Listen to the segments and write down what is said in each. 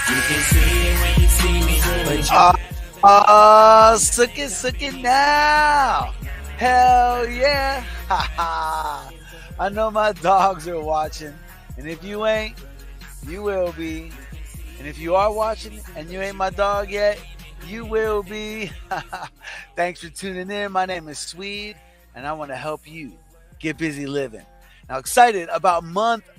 You can see it when you see me, but Suck it now. Hell yeah. Ha ha. I know my dogs are watching. And if you ain't, you will be. And if you are watching and you ain't my dog yet, you will be. Thanks for tuning in. My name is Swede, and I want to help you get busy living. Now, excited about month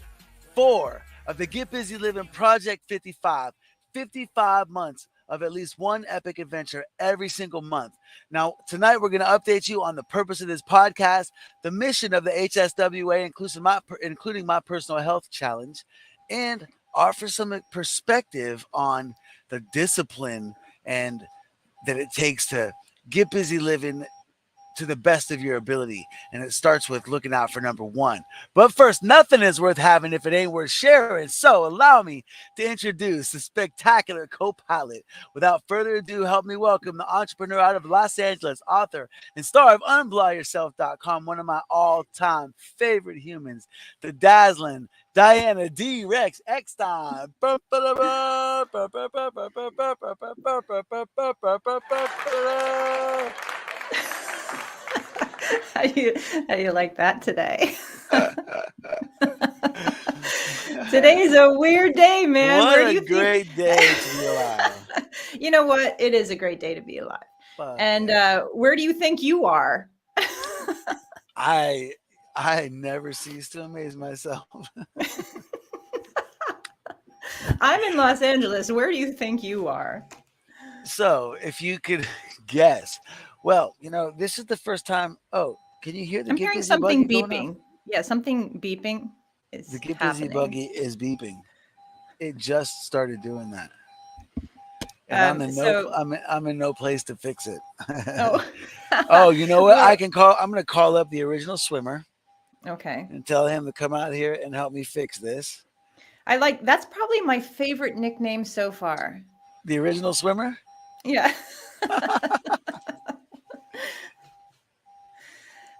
4 of the Get Busy Livin Project 55. 55 months of at least one epic adventure every single month. Now, tonight we're going to update you on the purpose of this podcast, the mission of the HSWA, including my personal health challenge, and offer some perspective on the discipline and that it takes to get busy living to the best of your ability. And it starts with looking out for number 1. But first, nothing is worth having if it ain't worth sharing. So allow me to introduce the spectacular co-pilot. Without further ado, help me welcome the entrepreneur out of Los Angeles, author and star of unblowyourself.com, one of my all-time favorite humans, the dazzling Diana D. Rex Eckstein. How do you like that today? Today's a weird day, man. What a great day to be alive. You know what? It is a great day to be alive. And where do you think you are? I never cease to amaze myself. I'm in Los Angeles. Where do you think you are? So, if you could guess. Well, you know, this is the first time. Oh, can you hear the I'm Get hearing Busy something Buggy going beeping. off? Yeah, something beeping is The Get happening. Busy Buggy is beeping. It just started doing that. And I'm in no place to fix it. Oh. Oh, you know what? I'm going to call up the original swimmer. Okay. And tell him to come out here and help me fix this. That's probably my favorite nickname so far. The original swimmer? Yeah.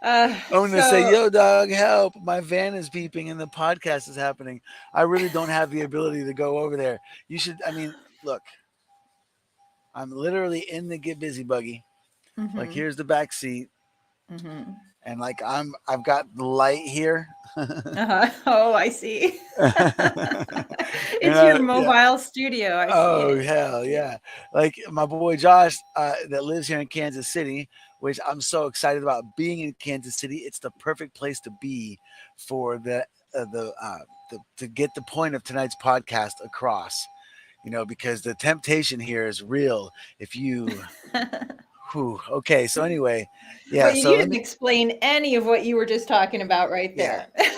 I'm going to say, yo, dog, help. My van is beeping and the podcast is happening. I really don't have the ability to go over there. You should, look, I'm literally in the Get Busy Buggy. Mm-hmm. Like, here's the back seat. Mm-hmm. And like, I've got the light here. Oh, I see. It's your mobile studio. I see it. Hell yeah. Like my boy Josh that lives here in Kansas City, which I'm so excited about being in Kansas City. It's the perfect place to be for to get the point of tonight's podcast across, you know, because the temptation here is real. If you okay, so anyway, yeah. But you didn't explain any of what you were just talking about right there. Yeah.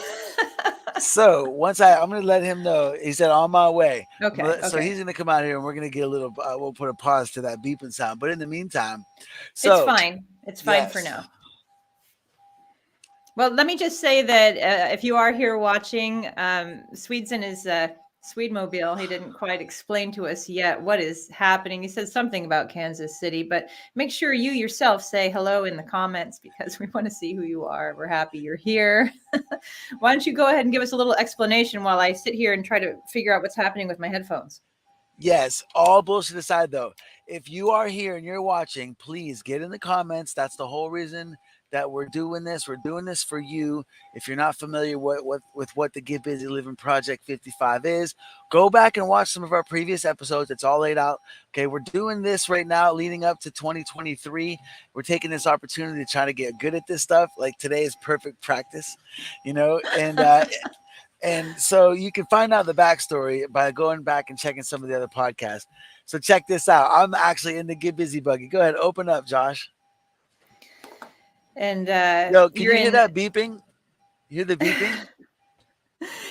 So once I'm going to let him know. He said on my way. Okay. So he's going to come out here and we're going to get a little. We'll put a pause to that beeping sound. But in the meantime, it's fine. It's fine for now. Well, let me just say that if you are here watching, Swede's in his Swedemobile. He didn't quite explain to us yet what is happening. He said something about Kansas City, but make sure you yourself say hello in the comments because we want to see who you are. We're happy you're here. Why don't you go ahead and give us a little explanation while I sit here and try to figure out what's happening with my headphones? Yes, all bullshit aside, though, if you are here and you're watching, please get in the comments. That's the whole reason that we're doing this. We're doing this for you. If you're not familiar with what the Get Busy Livin Project 55 is, go back and watch some of our previous episodes. It's all laid out. Okay, we're doing this right now leading up to 2023. We're taking this opportunity to try to get good at this stuff. Like today is perfect practice, you know, and and so you can find out the backstory by going back and checking some of the other podcasts. So check this out. I'm actually in the Get Busy Buggy. Go ahead, open up, Josh. And yo, can you hear that beeping? You hear the beeping?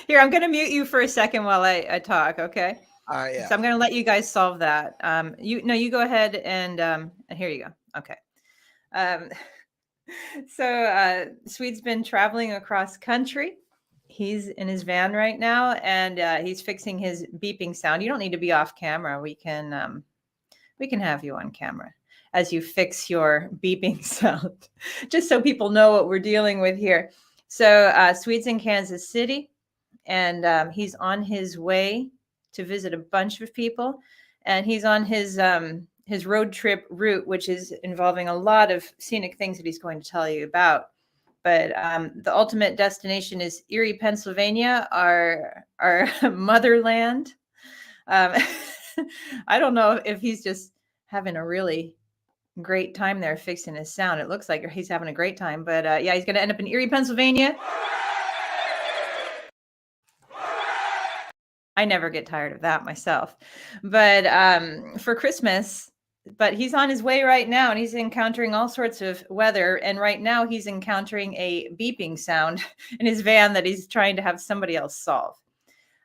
Here, I'm going to mute you for a second while I talk. Okay. All right. Yeah. So I'm going to let you guys solve that. You go ahead and here you go. Okay. So Swede's been traveling across country. He's in his van right now, and he's fixing his beeping sound. You don't need to be off camera. We can have you on camera as you fix your beeping sound, just so people know what we're dealing with here. So Swede's in Kansas City, and he's on his way to visit a bunch of people, and he's on his road trip route, which is involving a lot of scenic things that he's going to tell you about. But the ultimate destination is Erie, Pennsylvania, our motherland. Um, I don't know if he's just having a really great time there fixing his sound. It looks like he's having a great time, but yeah, he's going to end up in Erie, Pennsylvania. I never get tired of that myself. But for Christmas, but he's on his way right now, and he's encountering all sorts of weather. And right now he's encountering a beeping sound in his van that he's trying to have somebody else solve.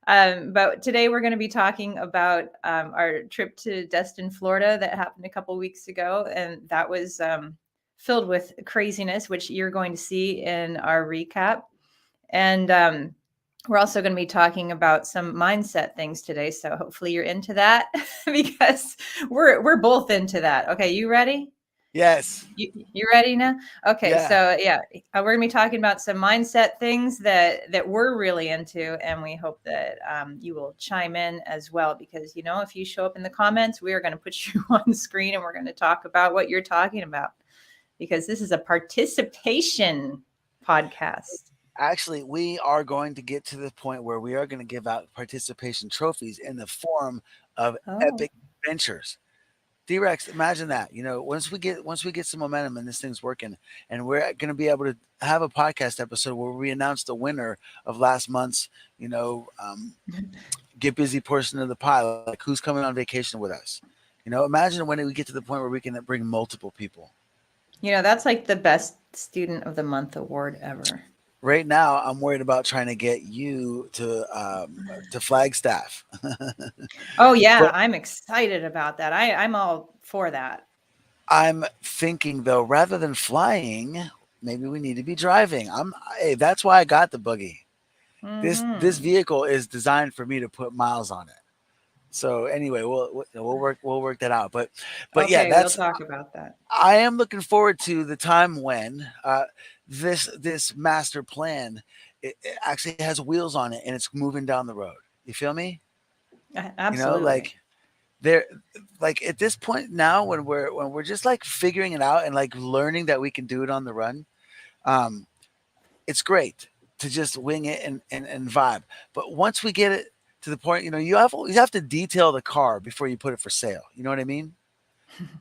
But today we're going to be talking about our trip to Destin, Florida that happened a couple weeks ago. And that was filled with craziness, which you're going to see in our recap. And we're also going to be talking about some mindset things today. So hopefully you're into that because we're both into that. Okay, you ready? Yes. You ready now? Okay, Yeah. so yeah, we're gonna be talking about some mindset things that we're really into, and we hope that you will chime in as well, because if you show up in the comments, we are going to put you on screen and we're going to talk about what you're talking about, because this is a participation podcast. Actually, we are going to get to the point where we are going to give out participation trophies in the form of epic adventures. D-Rex, imagine that. Once we get some momentum and this thing's working, and we're going to be able to have a podcast episode where we announce the winner of last month's, Get Busy portion of the pie, like who's coming on vacation with us. Imagine when we get to the point where we can bring multiple people. That's like the best student of the month award ever. Right now, I'm worried about trying to get you to Flagstaff. Oh yeah, but I'm excited about that. I'm all for that. I'm thinking though, rather than flying, maybe we need to be driving. Hey, that's why I got the buggy. Mm-hmm. This vehicle is designed for me to put miles on it. So anyway, we'll work that out. But okay, yeah, we'll talk about that. I am looking forward to the time when this master plan it actually has wheels on it and it's moving down the road. You feel me? Absolutely. Like at this point now, when we're just like figuring it out and like learning that we can do it on the run, it's great to just wing it and vibe. But once we get it to the point, you have to detail the car before you put it for sale. You know what I mean?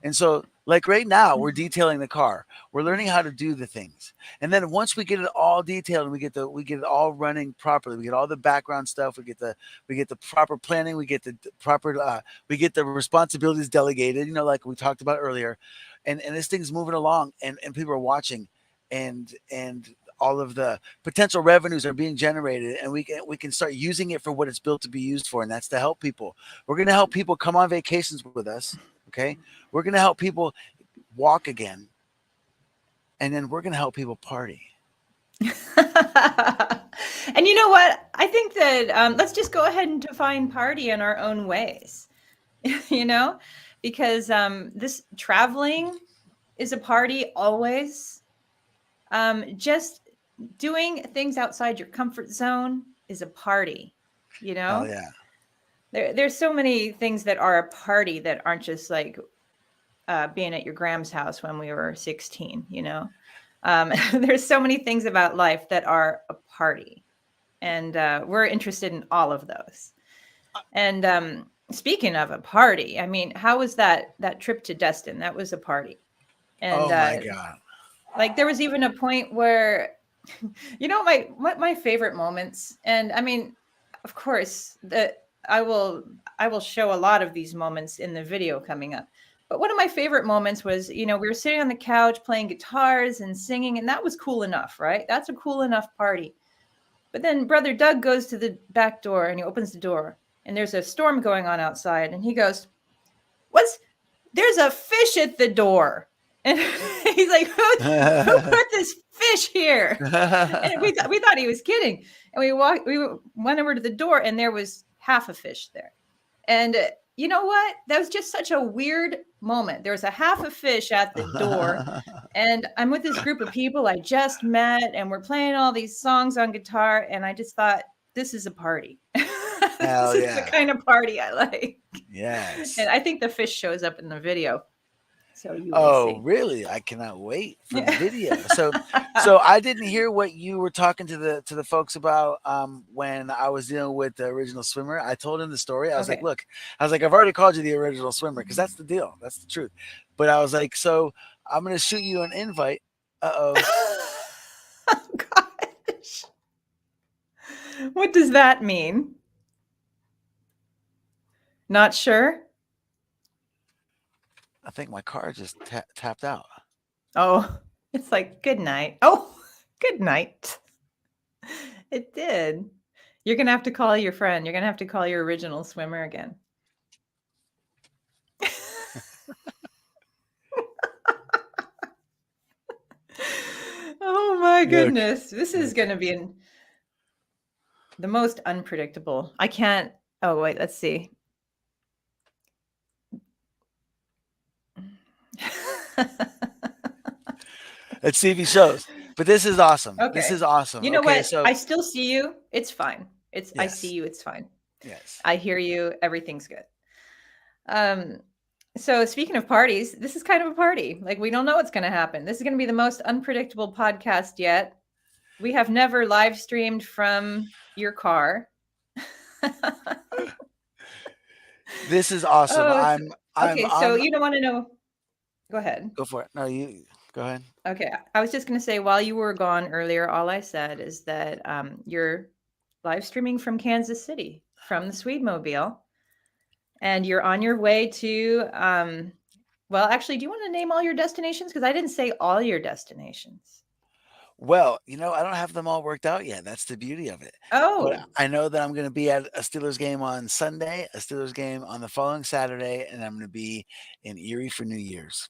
And so, like right now, we're detailing the car. We're learning how to do the things, and then once we get it all detailed and we get it all running properly, we get all the background stuff. We get the proper planning. We get the proper. We get the responsibilities delegated. Like we talked about earlier, and this thing's moving along, and people are watching, and all of the potential revenues are being generated, and we can start using it for what it's built to be used for, and that's to help people. We're going to help people come on vacations with us. Okay, we're going to help people walk again, and then we're going to help people party. And you know what? I think that let's just go ahead and define party in our own ways, because this traveling is a party always. Just doing things outside your comfort zone is a party, Oh, yeah. There's so many things that are a party that aren't just like being at your Gram's house when we were 16, There's so many things about life that are a party. And we're interested in all of those. And speaking of a party, I mean, how was that trip to Destin? That was a party. And, oh, my God. Like there was even a point where, my favorite moments. And I mean, of course, I will show a lot of these moments in the video coming up. But one of my favorite moments was, we were sitting on the couch playing guitars and singing, and that was cool enough, right? That's a cool enough party. But then Brother Doug goes to the back door and he opens the door, and there's a storm going on outside, and he goes, there's a fish at the door. And he's like, who put this fish here? And we thought he was kidding. And we went over to the door, and there was half a fish there. And you know what? That was just such a weird moment. There was a half a fish at the door, and I'm with this group of people I just met, and we're playing all these songs on guitar, and I just thought, this is a party. Hell This is the yeah. kind of party I like. Yes. And I think the fish shows up in the video. So you will Oh, see. really? I cannot wait for the Yeah. video. So I didn't hear what you were talking to the folks about when I was dealing with the original swimmer. I told him the story. I was like, Okay. look, I was like, I've already called you the original swimmer because that's the deal. That's the truth. But I was like, so I'm gonna shoot you an invite. Uh-oh. Oh, gosh. What does that mean? Not sure? I think my car just tapped out. Oh, it's like good night. Oh, good night. It did. You're going to have to call your friend. You're going to have to call your original swimmer again. Oh my Look, goodness. This is going to be the most unpredictable. I can't. Oh, wait, let's see. let's see if he shows. But this is awesome. This Okay. is awesome. You know Okay, what? so I still see you. It's fine. I see yes, you. It's fine. yes. I hear you. Everything's good. Um, so speaking of parties, this is kind of a party. Like we don't know what's going to happen. This is going to be the most unpredictable podcast yet. We have never live streamed from your car. This is awesome. Oh, I'm okay. So you don't want to know. Go ahead. go for it. No, you go ahead. Okay. I was just going to say while you were gone earlier, all I said is that you're live streaming from Kansas City, from the Swede Mobile, and you're on your way to well, actually, do you want to name all your destinations? Because I didn't say all your destinations. Well, I don't have them all worked out yet. That's the beauty of it. But Oh, I know that I'm going to be at a Steelers game on Sunday, a Steelers game on the following Saturday, and I'm going to be in Erie for New Year's.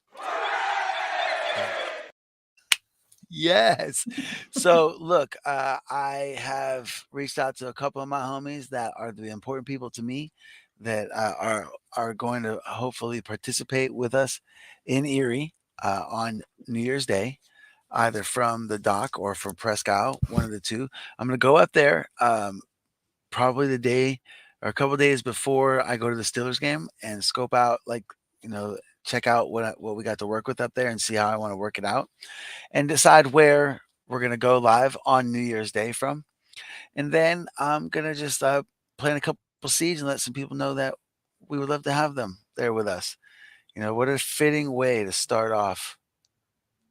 Yes. So look, I have reached out to a couple of my homies that are the important people to me that are going to hopefully participate with us in Erie on New Year's Day, either from the dock or from Presque Isle, one of the two. I'm going to go up there probably the day or a couple days before I go to the Steelers game and scope out, like, check out what we got to work with up there and see how I want to work it out and decide where we're going to go live on New Year's Day from. And then I'm going to just plant a couple seeds and let some people know that we would love to have them there with us. What a fitting way to start off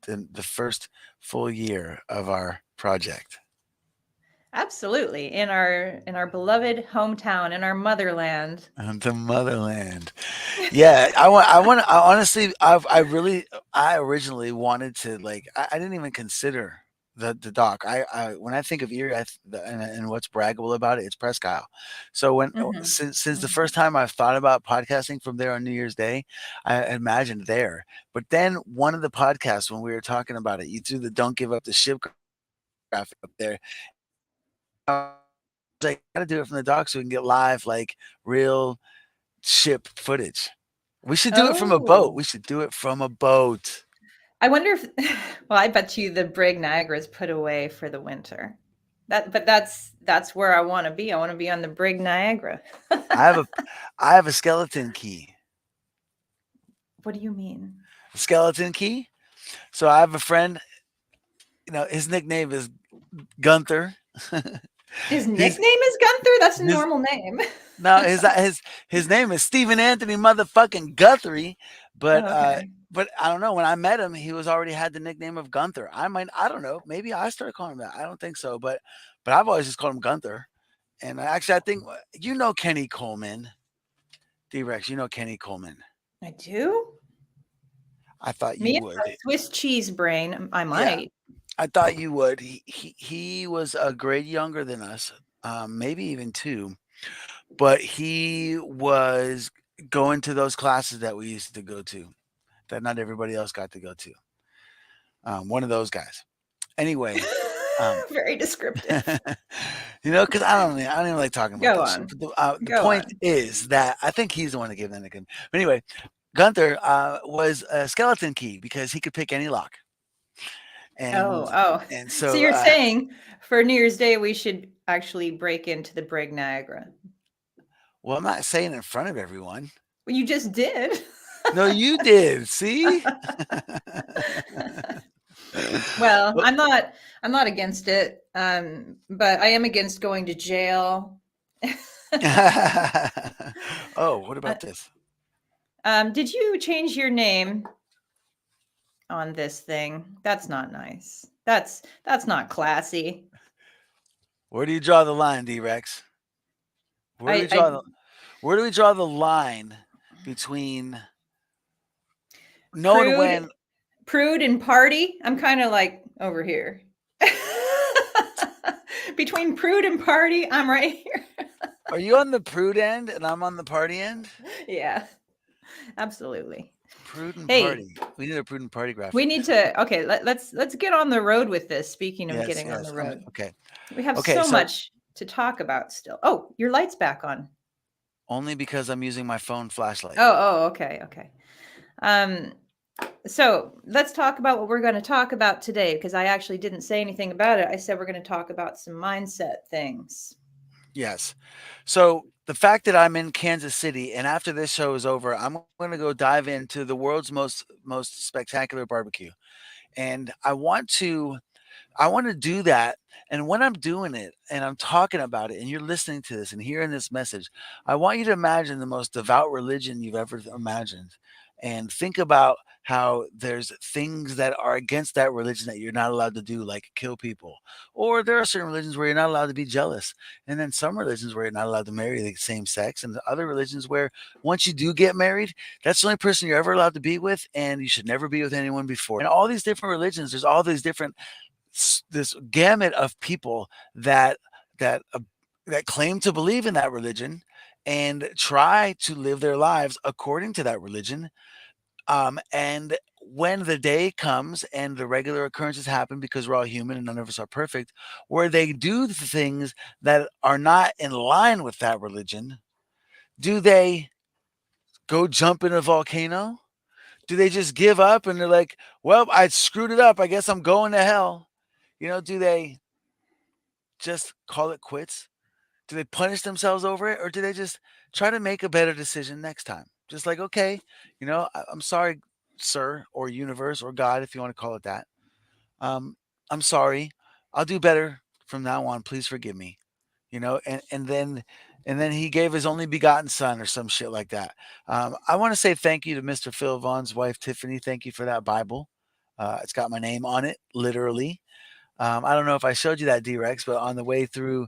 the first full year of our project. absolutely. In our beloved hometown, in our motherland. The motherland. Yeah, I originally wanted to, like, I didn't even consider the dock. When I think of Erie, and what's braggable about it, it's Presque Isle. So Mhm, since the mhm. first time I've thought about podcasting from there on New Year's Day, I imagined there. But then one of the podcasts when we were talking about it, you threw the "Don't Give Up the Ship" graphic up there. I was like, gotta do it from the dock so we can get live, like, real ship footage. We should do it from a boat. Oh, We should do it from a boat. I wonder if well, I bet you the Brig Niagara is put away for the winter. But that's where I want to be. I want to be on the Brig Niagara. I have a I have a skeleton key. What do you mean? Skeleton key. So I have a friend, his nickname is Gunther. His his nickname is Gunther? That's a his normal name. no his name is Stephen Anthony motherfucking Guthrie, but Okay. but I don't know. When I met him, he was already had the nickname of Gunther. I don't know. Maybe I started calling him that. I don't think so, but I've always just called him Gunther. And actually, I think Kenny Coleman, D-Rex. Kenny Coleman. I do? I thought you Me and would. my Swiss cheese brain, I Yeah, might. I thought you would. He was a grade younger than us, maybe even two, but he was going to those classes that we used to go to, that not everybody else got to go to. One of those guys. Anyway, Very descriptive. because I don't even like talking about Go that shit. on. But the Go point on. is that I think he's the one that gave that nickname. But anyway, Gunther was a skeleton key because he could pick any lock, and Oh, oh. and So so you're saying for New Year's Day we should actually break into the Brig Niagara. Well, I'm not saying in front of everyone. Well, you just did. No, you did. See? Well, I'm not against it. But I am against going to jail. Oh, what Uh, about this? did you change your name on this thing? That's not nice. That's not classy. Where do you draw the line, D-Rex? Where do we draw I the Where do we draw the line between knowing prude when? prude and party. I'm kind of like over here. Between prude and party, I'm right here. Are you on the prude end and I'm on the party end? Yeah, absolutely. Prudent Hey, party. We need a prudent party we graphic. need to okay, let's get on the road with this. Speaking of Yes, getting on yes. the road. Okay. We have Okay, so so much to talk about still. Oh, your light's back on. only because I'm using my phone flashlight. Oh, okay, okay. Um, so let's talk about what we're going to talk about today because I actually didn't say anything about it. I said we're going to talk about some mindset things. Yes. So the fact that I'm in Kansas City and after this show is over, I'm going to go dive into the world's most spectacular barbecue. And I want to do that. And when I'm doing it and I'm talking about it and you're listening to this and hearing this message, I want you to imagine the most devout religion you've ever imagined and think about how there's things that are against that religion that you're not allowed to do, like kill people. Or there are certain religions where you're not allowed to be jealous. And then some religions where you're not allowed to marry the same sex. And other religions where once you do get married, that's the only person you're ever allowed to be with. And you should never be with anyone before. And all these different religions, there's all these different this gamut of people that that claim to believe in that religion and try to live their lives according to that religion. And when the day comes and the regular occurrences happen, because we're all human and none of us are perfect, where they do the things that are not in line with that religion, do they go jump in a volcano? Do they just give up and they're like, well, I screwed it up. I guess I'm going to hell. Do they just call it quits? Do they punish themselves over it, or do they just try to make a better decision next time? Just like, okay, I'm sorry, sir, or universe, or God, if you want to call it that. Um, I'm sorry. I'll do better from now on. Please forgive me. And then he gave his only begotten son, or some shit like that. I want to say thank you to Mr. Phil Vaughn's wife, Tiffany. Thank you for that Bible. It's got my name on it, literally. I don't know if I showed you that, D-Rex, but on the way through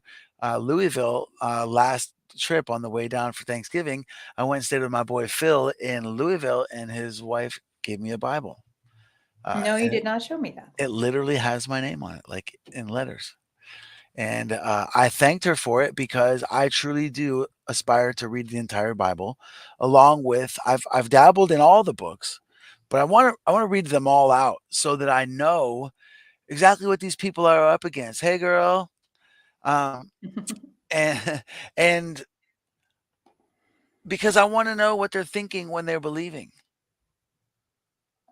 Louisville last trip on the way down for Thanksgiving, I went and stayed with my boy Phil in Louisville, and his wife gave me a Bible. No, you And did not show me that. it literally has my name on it, like in letters. And I thanked her for it because I truly do aspire to read the entire Bible, along with I've dabbled in all the books, but I want to read them all out so that I know exactly what these people are up against. Hey, girl. Um, and and because I want to know what they're thinking when they're believing,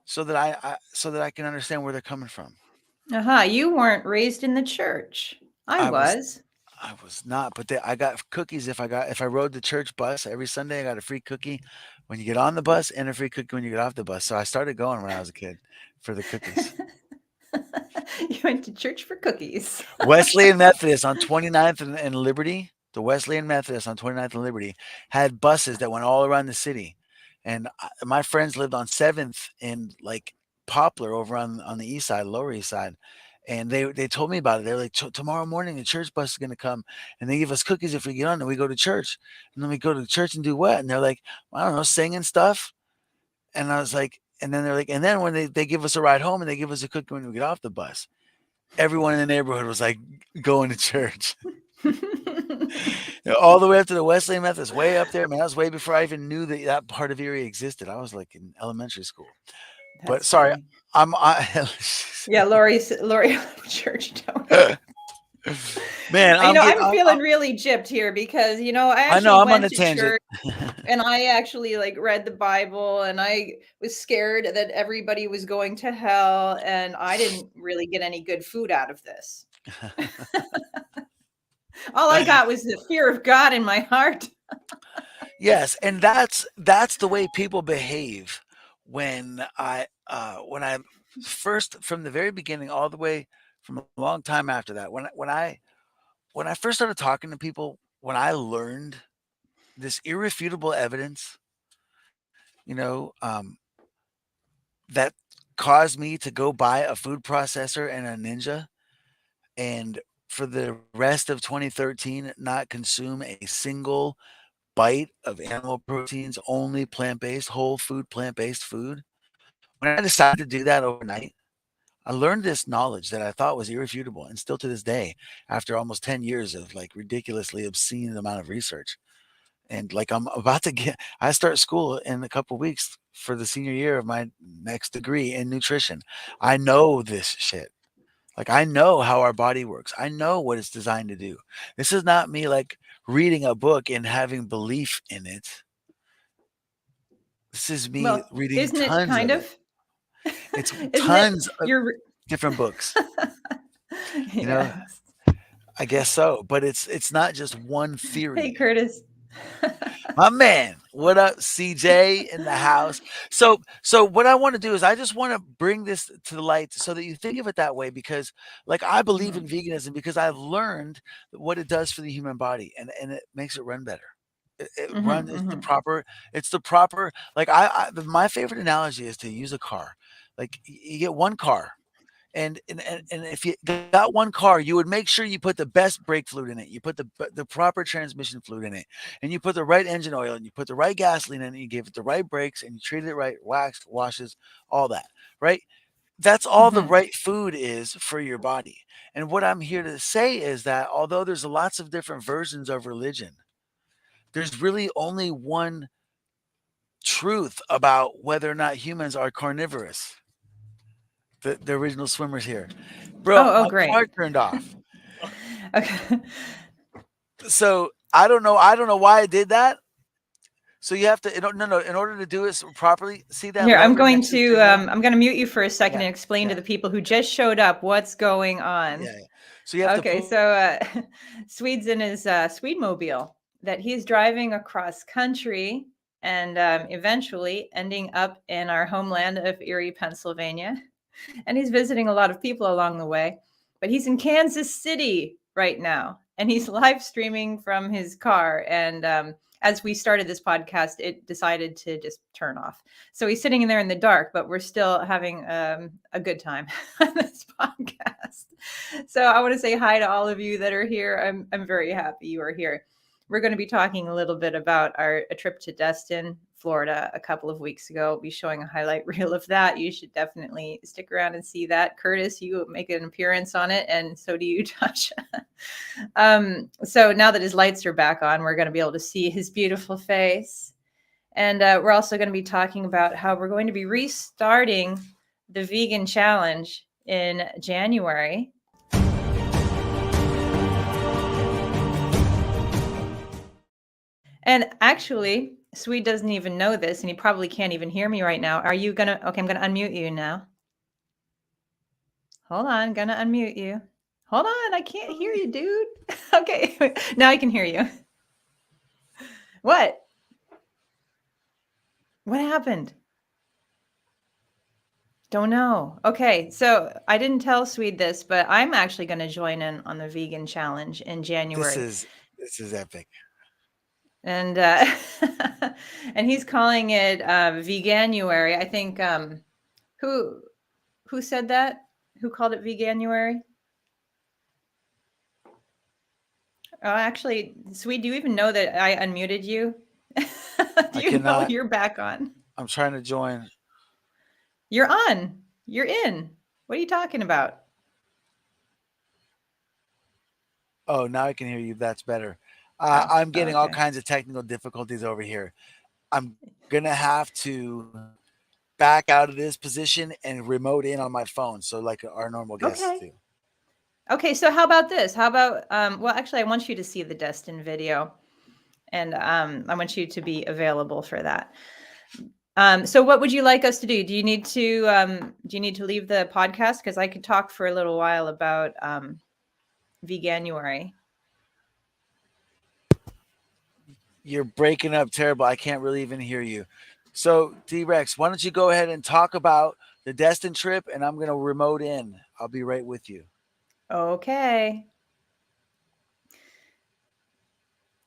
so that I can understand where they're coming from. You weren't raised in the church. I I was was. I was not, but I got cookies if I rode the church bus every Sunday. I got a free cookie when you get on the bus and a free cookie when you get off the bus. So I started going when I was a kid for the cookies. You went to church for cookies. Wesleyan Methodist on 29th and Liberty, the Wesleyan Methodist on 29th and Liberty had buses that went all around the city. And my friends lived on 7th in like Poplar over on the east side, Lower East Side. And they told me about it. They're like, tomorrow morning the church bus is going to come and they give us cookies if we get on and we go to church. And then we go to church and do what? And they're like, I don't know, singing stuff. And I was like, and then they're like, and then when they give us a ride home and they give us a cookie when we get off the bus, everyone in the neighborhood was like going to church. All the way up to the Wesleyan Methodist, way up there. Man, that was way before I even knew that part of Erie existed. I was like in elementary school. But That's sorry, funny. Yeah, Lori, church don't. Man, I'm feeling really gypped here because I I know actually I'm on went a to tangent. church and I actually like read the Bible and I was scared that everybody was going to hell and I didn't really get any good food out of this. All I got was the fear of God in my heart. Yes, and that's the way people behave when I first from the very beginning all the way from a long time after that when I first started talking to people when I learned this irrefutable evidence, you know, that caused me to go buy a food processor and a Ninja and for the rest of 2013 not consume a single bite of animal proteins, only plant-based, whole food, plant-based food. When I decided to do that overnight, I learned this knowledge that I thought was irrefutable. And still to this day, after almost 10 years of like ridiculously obscene amount of research. And like I start school in a couple weeks for the senior year of my next degree in nutrition. I know this shit. Like I know how our body works. I know what it's designed to do. This is not me like reading a book and having belief in it. This is me Well, reading isn't it tons kind of it. of? It's Isn't it? tons of You're different books. You know, yes. I guess so, but it's not just one Hey, theory. Curtis. My man, what up, CJ in the house? So what I want to do is I just want to bring this to the light so that you think of it that way because like I believe in Mhm. veganism because I've learned what it does for the human body and it makes it run better. It Mhm, runs mhm. it's the proper like my favorite analogy is to use a car. Like you get one car and if you got one car, you would make sure you put the best brake fluid in it. You put the proper transmission fluid in it, and you put the right engine oil, and you put the right gasoline in it. You give it the right brakes, and you treat it right, waxed, washes, all that. Right? That's all the Mhm. right food is for your body. And what I'm here to say is that although there's lots of different versions of religion, there's really only one truth about whether or not humans are carnivorous. The original swimmers here. Bro, Oh, my great. car turned off. Okay. So I don't know why I did that. So you have to no, in order to do it properly, see that Here, lever next to the steering wheel? I'm going to mute you for a second Yeah, and explain to yeah, the people who just showed up what's going on. yeah. So you have to Okay, pull. so Swede's in his Swedemobile that he's driving across country and eventually ending up in our homeland of Erie, Pennsylvania. And he's visiting a lot of people along the way. But he's in Kansas City right now, and he's live streaming from his car. And as we started this podcast, it decided to just turn off. So he's sitting in there in the dark, but we're still having a good time on this podcast. So I want to say hi to all of you that are here. I'm very happy you are here. We're going to be talking a little bit about a trip to Destin, Florida, a couple of weeks ago. I'll be showing a highlight reel of that. You should definitely stick around and see that. Curtis, you make an appearance on it, and so do you, Tasha. So now that his lights are back on, we're going to be able to see his beautiful face. And we're also going to be talking about how we're going to be restarting the vegan challenge in January. And actually, Swede doesn't even know this, and he probably can't even hear me right now. Are you gonna? Okay, I'm gonna unmute you now. Hold on, gonna unmute you. Hold on, I can't hear you, dude. Okay, now I can hear you. What? What happened? Don't know. Okay, so I didn't tell Swede this, but I'm actually going to join in on the vegan challenge in This January, is this is epic. and and he's calling it Veganuary. I think who who said that? Who called it Veganuary? Oh, actually, Swede, do you even know that I unmuted you? Do I you know cannot. you're back on? I'm trying to join. You're on. You're in. What are you talking about? Oh, now I can hear you. That's better. Oh, I'm getting all okay. kinds of technical difficulties over here. I'm gonna have to back out of this position and remote in on my phone, so like our normal guests Okay. do. Okay, so how about this? How about well, actually I want you to see the Destin video, and I want you to be available for that. So what would you like us to do? Do you need to leave the podcast? Because I could talk for a little while about Veganuary. You're breaking up terrible. I can't really even hear you. So, D-Rex, why don't you go ahead and talk about the Destin trip, and I'm going to remote in. I'll be right with you. Okay.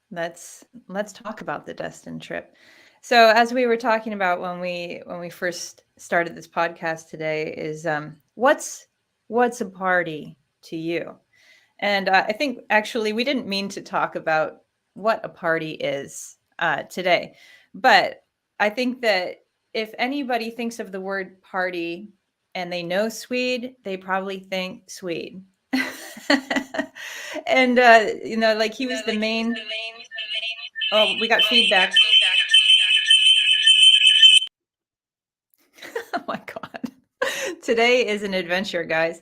Let's talk about the Destin trip. So, as we were talking about when we first started this podcast today, is what's a party to you? And I think actually we didn't mean to talk about what a party is today, but I think that if anybody thinks of the word party and they know Swede, they probably think Swede. And like he was the main. Oh, we got feedback. Oh my God. Today is an adventure, guys.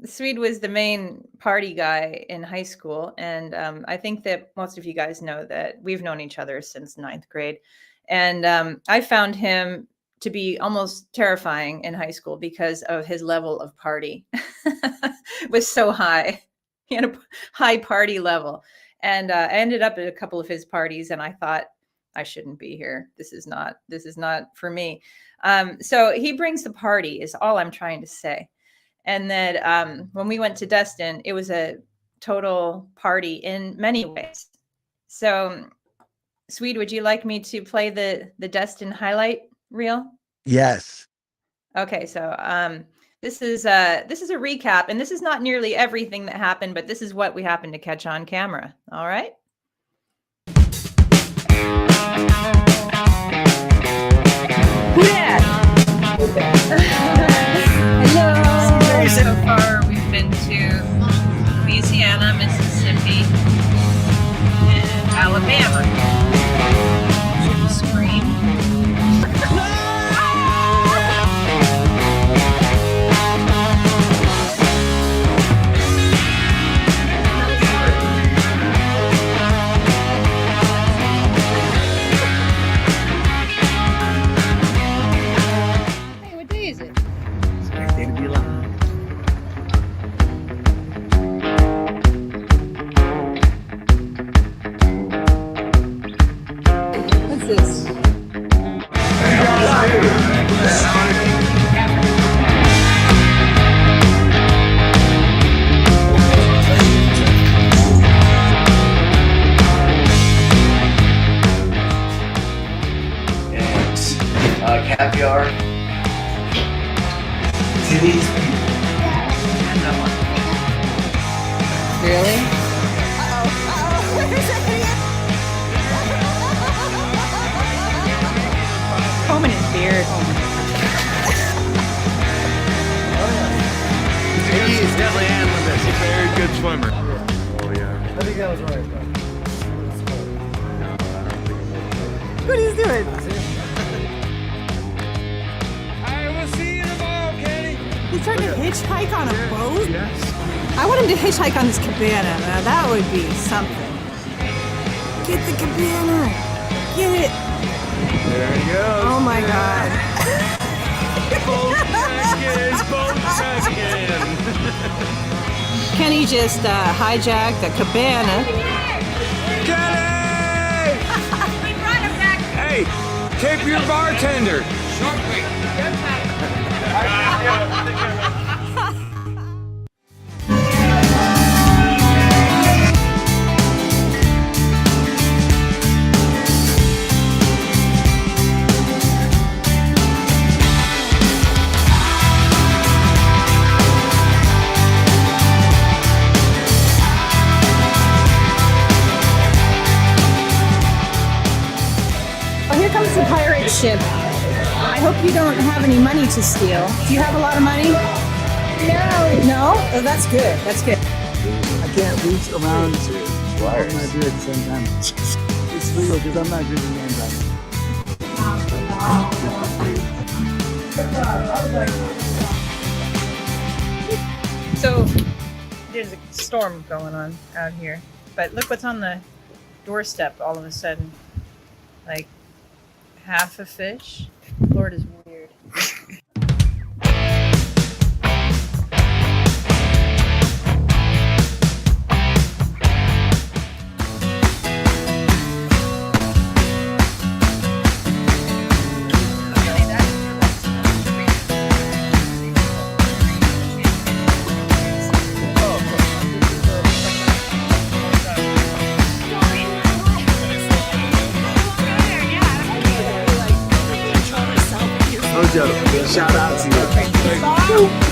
Swede was the main party guy in high school. And I think that most of you guys know that we've known each other since 9th grade. And I found him to be almost terrifying in high school because of his level of party. It was so high. He had a high party level. And I ended up at a couple of his parties and I thought, I shouldn't be here. This is not for me. So he brings the party is all I'm trying to say. And that when we went to Destin, it was a total party in many ways. So Swede, would you like me to play the Destin highlight reel? Yes. Okay, so this is a recap, and this is not nearly everything that happened, but this is what we happened to catch on camera. All right. Hello. So far, we've been to Louisiana, Mississippi, and Alabama. Scream. Hey, what day is it? It's a nice day to be alive. What's this? And caviar. To these people. Really? Combing his beard. He's definitely handling this. He's a very good swimmer. Oh, yeah. I think that was right. What he's doing? I will see you tomorrow, Kenny. He's trying to hitchhike on a boat? Yes. I want him to hitchhike on this cabana. Now that would be something. Get the cabana. Get it. There he goes. Oh my God. Boat again. Kenny just hijacked the cabana. Kenny! We brought him back. Hey, tip your bartender. Oh, here comes the pirate ship. I hope you don't have any money to steal. Do you have a lot of money? No. No? Oh, that's good. That's good. I can't reach around both my beard at the same time. It's legal because I'm not drinking names right. So there's a storm going on out here, but look what's on the doorstep all of a sudden. Like half a fish. Lord is weird. joke. Shout out to you.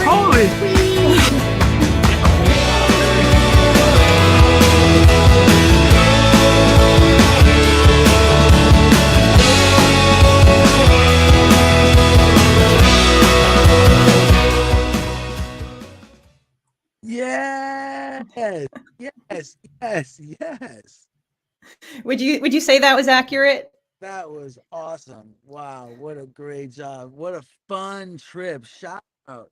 Holy. Yes, yes, yes, yes. Would you say that was accurate? That was awesome. Wow, what a great job. What a fun trip. Shout out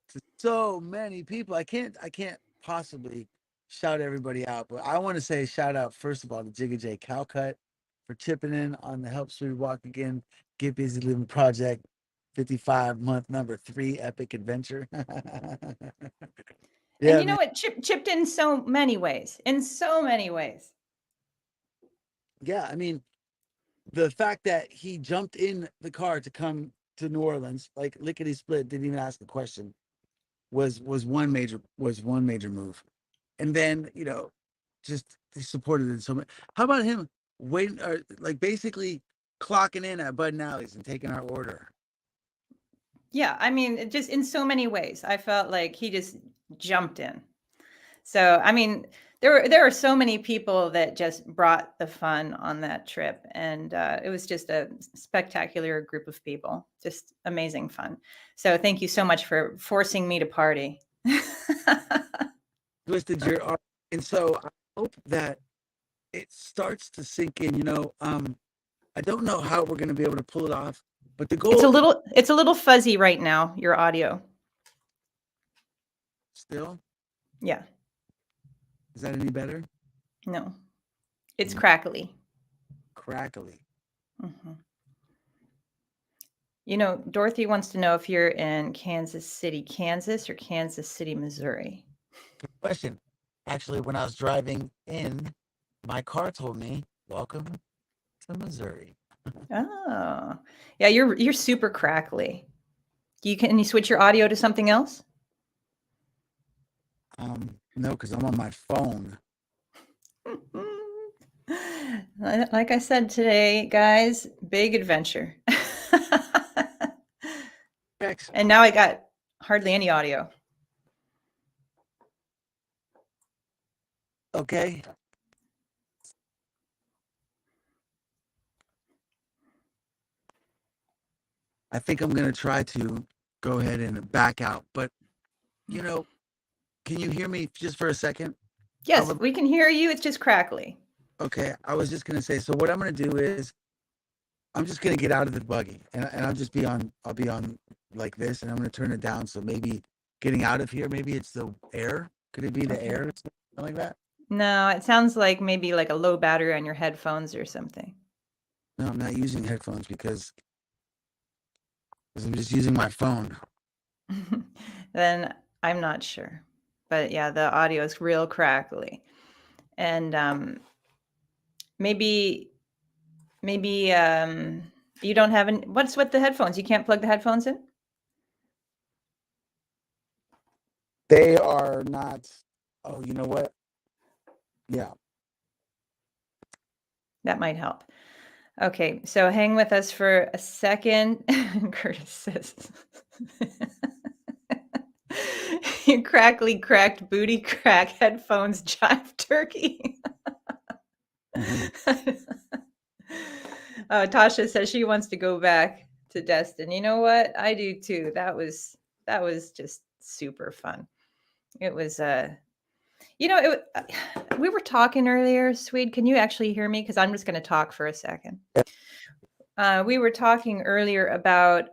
to so many people. I can't possibly shout everybody out, but I want to say shout out first of all to Jigga J Calcut for chipping in on the Help Swede Walk Again, Get Busy Living Project 55-month number 3 epic adventure. And Yeah, you know what? Chipped in so many ways. In so many ways. yeah, I mean, the fact that he jumped in the car to come to New Orleans, like lickety split, didn't even ask a question, was one major move. And then, you know, just he supported it so much. How about him waiting, or like basically clocking in at Bud and Alley's and taking our order? Yeah, I mean, just in so many ways. I felt like he just jumped in. So, I mean, there are so many people that just brought the fun on that trip, and it was just a spectacular group of people. Just amazing fun. So, thank you so much for forcing me to party. Twisted your arm. And so I hope that it starts to sink in, you know. I don't know how we're going to be able to pull it off, but the goal It's a little fuzzy right now, your audio. still, Yeah. is that any better? No. It's crackly. Crackly. Mhm. You know, Dorothy wants to know if you're in Kansas City, Kansas, or Kansas City, Missouri. Good question. Actually, when I was driving in, my car told me, "Welcome to Missouri." Oh, yeah, you're super crackly. Can you switch your audio to something else? No, because I'm on my phone. Like I said today, guys, big adventure. Excellent. And now I got hardly any audio. Okay. I think I'm gonna try to go ahead and back out, but you know, can you hear me just for a second? Yes, we can hear you. It's just crackly. Okay, I was just gonna say. So what I'm gonna do is, I'm just gonna get out of the buggy, and I'll be on like this, and I'm gonna turn it down. So maybe getting out of here, maybe it's the air. Could it be the air, something like that? No, it sounds like maybe like a low battery on your headphones or something. No, I'm not using headphones because I'm just using my phone. Then I'm not sure. But yeah, the audio is real crackly. And maybe you don't have any. What's with the headphones? You can't plug the headphones in? They are not. Oh, you know what? Yeah. That might help. Okay, so hang with us for a second. Curtis says, "You crackly cracked booty crack headphones jive turkey." Tasha says she wants to go back to Destin. You know what? I do too. That was just super fun. It was we were talking earlier, Swede. Can you actually hear me? Because I'm just going to talk for a second. We were talking earlier about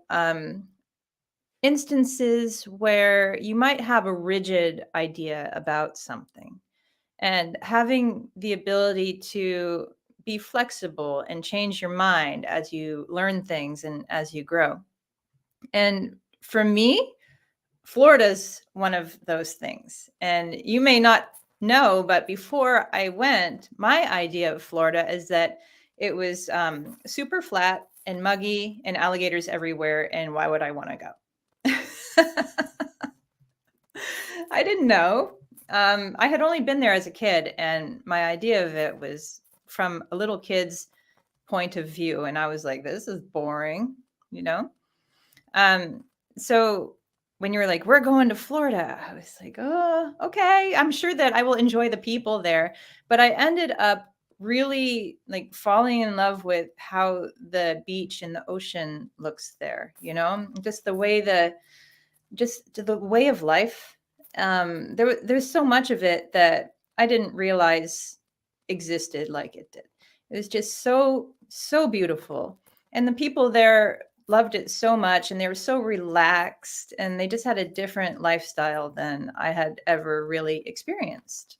instances where you might have a rigid idea about something, and having the ability to be flexible and change your mind as you learn things and as you grow. And for me, Florida's one of those things. And you may not know, but before I went, my idea of Florida is that it was super flat and muggy and alligators everywhere. And why would I want to go? I didn't know. I had only been there as a kid, and my idea of it was from a little kid's point of view. And I was like, this is boring, you know? So when you were like, we're going to Florida, I was like, oh, okay. I'm sure that I will enjoy the people there. But I ended up really like falling in love with how the beach and the ocean looks there, just the way the way of life. There's so much of it that I didn't realize existed like it did. It was just so beautiful. And the people there loved it so much, and they were so relaxed, and they just had a different lifestyle than I had ever really experienced.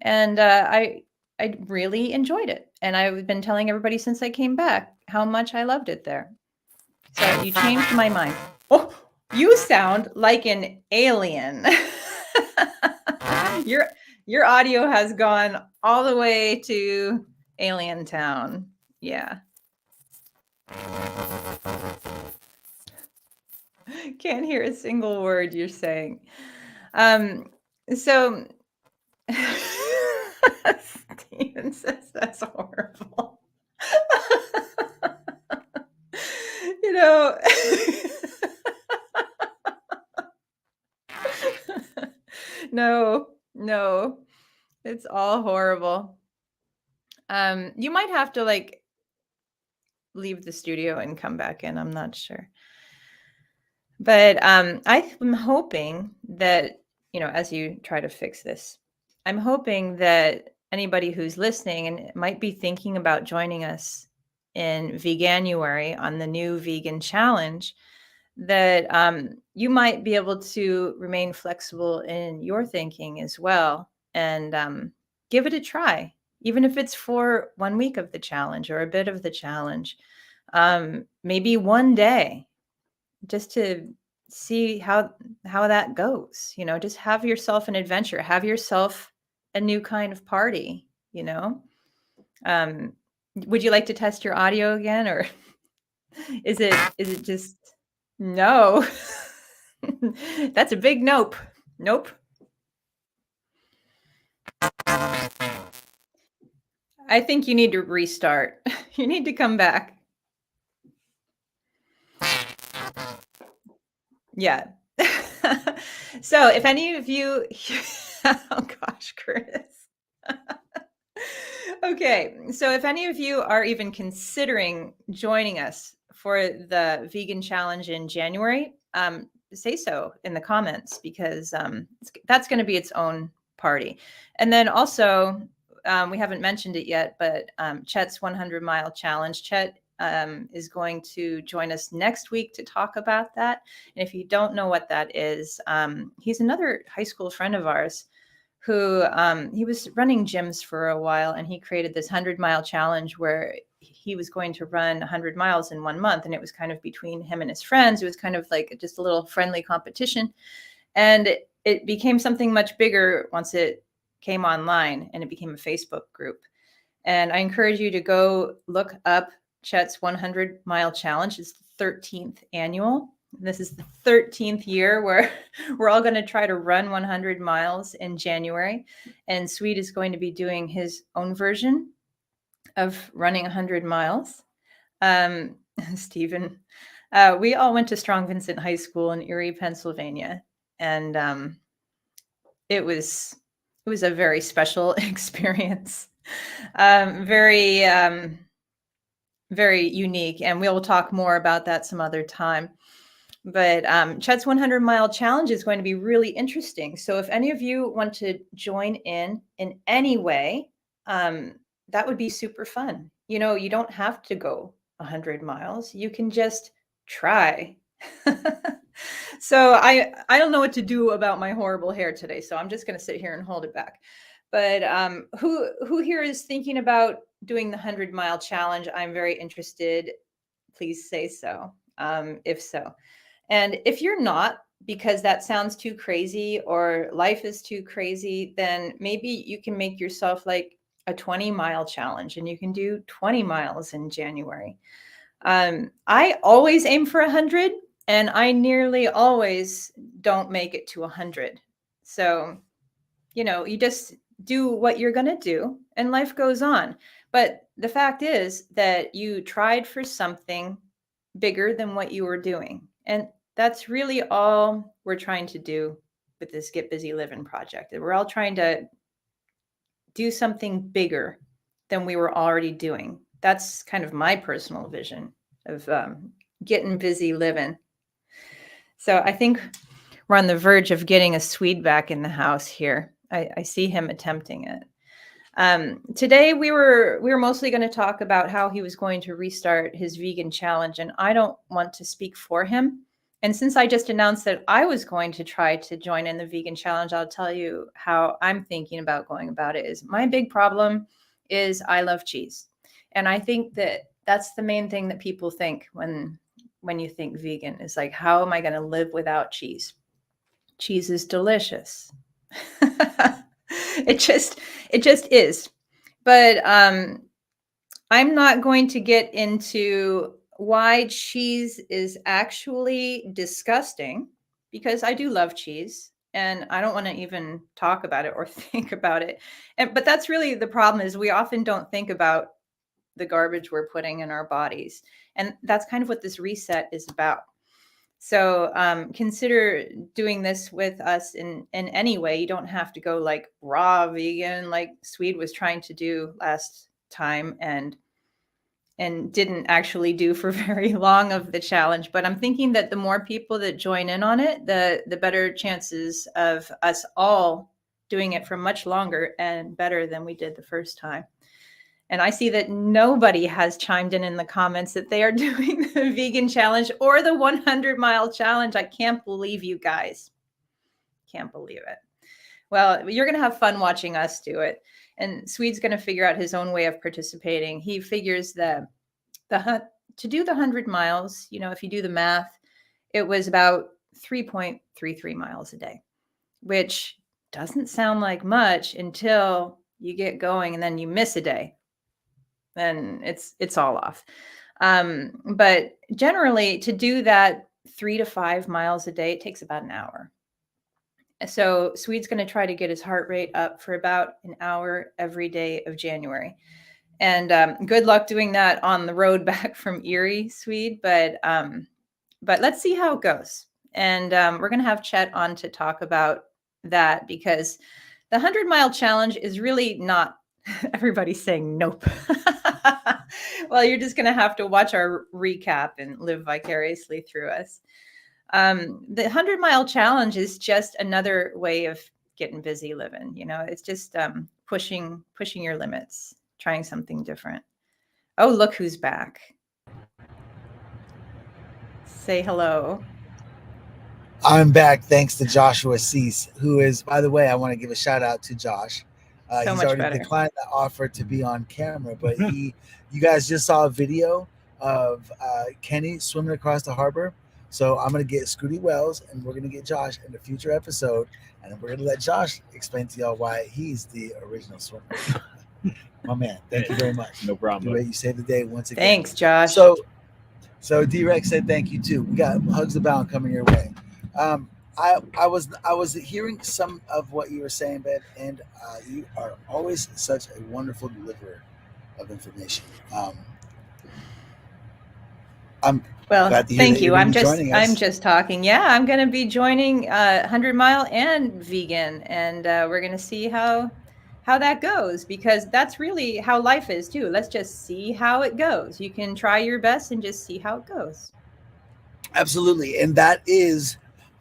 And I really enjoyed it. And I've been telling everybody since I came back how much I loved it there. So you changed my mind. Oh, you sound like an alien. Your audio has gone all the way to Alien Town. Yeah. Can't hear a single word you're saying. So Steven says that's horrible. No, it's all horrible. You might have to like leave the studio and come back in. I'm not sure. But I'm hoping that, as you try to fix this, I'm hoping that anybody who's listening and might be thinking about joining us in Veganuary on the new vegan challenge, that you might be able to remain flexible in your thinking as well, and give it a try, even if it's for 1 week of the challenge or a bit of the challenge, maybe one day, just to see how that goes. Just have yourself an adventure, have yourself a new kind of party. Would you like to test your audio again, or is it just no? That's a big nope. I think you need to restart. You need to come back. Yeah. So if any of you, oh gosh, Chris. Okay. So if any of you are even considering joining us for the vegan challenge in January, say so in the comments, because that's going to be its own party. And then also, we haven't mentioned it yet, but Chet's 100-mile challenge. Chet is going to join us next week to talk about that. And if you don't know what that is, he's another high school friend of ours who he was running gyms for a while, and he created this 100-mile challenge where he was going to run 100 miles in 1 month. And it was kind of between him and his friends. It was kind of like just a little friendly competition. And it became something much bigger once it came online, and it became a Facebook group. And I encourage you to go look up Chet's 100-mile challenge. It's the 13th annual. This is the 13th year where we're all going to try to run 100 miles in January. And Swede is going to be doing his own version of running 100 miles. Stephen, we all went to Strong Vincent High School in Erie, Pennsylvania. And it was a very special experience. Very unique. And we'll talk more about that some other time. But Chet's 100-mile challenge is going to be really interesting. So if any of you want to join in any way, that would be super fun. You don't have to go 100 miles. You can just try. So I don't know what to do about my horrible hair today. So I'm just going to sit here and hold it back. But who here is thinking about doing the 100-mile challenge? I'm very interested. Please say so, if so. And if you're not, because that sounds too crazy or life is too crazy, then maybe you can make yourself like a 20-mile challenge, and you can do 20 miles in January. I always aim for 100, and I nearly always don't make it to 100. So, you just do what you're going to do, and life goes on. But the fact is that you tried for something bigger than what you were doing. And that's really all we're trying to do with this Get Busy Livin' project. We're all trying to do something bigger than we were already doing. That's kind of my personal vision of Gittin Bizzy Livin'. So I think we're on the verge of getting a Swede back in the house here. I see him attempting it. Today we were mostly going to talk about how he was going to restart his vegan challenge, and I don't want to speak for him. And since I just announced that I was going to try to join in the vegan challenge, I'll tell you how I'm thinking about going about it. Is my big problem is I love cheese. And I think that that's the main thing that people think when you think vegan is like, how am I going to live without cheese? Cheese is delicious. It just is. But I'm not going to get into why cheese is actually disgusting, because I do love cheese and I don't want to even talk about it or think about it. But that's really the problem, is we often don't think about the garbage we're putting in our bodies. And that's kind of what this reset is about. So consider doing this with us in any way. You don't have to go like raw vegan like Swede was trying to do last time and didn't actually do for very long of the challenge. But I'm thinking that the more people that join in on it, the better chances of us all doing it for much longer and better than we did the first time. And I see that nobody has chimed in the comments that they are doing the vegan challenge or the 100-mile challenge. I can't believe you guys. Can't believe it. Well, you're going to have fun watching us do it. And Swede's going to figure out his own way of participating. He figures that to do the 100 miles, if you do the math, it was about 3.33 miles a day, which doesn't sound like much until you get going and then you miss a day. Then it's all off. But generally, to do that 3 to 5 miles a day, it takes about an hour. So Swede's going to try to get his heart rate up for about an hour every day of January. And good luck doing that on the road back from Erie, Swede. But let's see how it goes. And we're going to have Chet on to talk about that, because the 100-mile challenge is really not. Everybody's saying nope. Well, you're just going to have to watch our recap and live vicariously through us. The 100-mile challenge is just another way of getting busy living. It's just pushing your limits, trying something different. Oh, look who's back. Say hello. I'm back thanks to Joshua Cease, who is, by the way, I want to give a shout out to Josh. He's already declined the offer to be on camera, but you guys just saw a video of Kenny swimming across the harbor. So I'm going to get Scooty Wells and we're going to get Josh in a future episode. And we're going to let Josh explain to y'all why he's the original swimmer. My man, thank you very much. No problem. You saved the day once again. Thanks, Josh. So D-Rex said thank you too. We got Hugs Abound coming your way. I was hearing some of what you were saying, Ben, and you are always such a wonderful deliverer of information. Thank you. I'm just talking. Yeah, I'm going to be joining 100 Mile and vegan, and we're going to see how that goes, because that's really how life is too. Let's just see how it goes. You can try your best and just see how it goes. Absolutely, and that is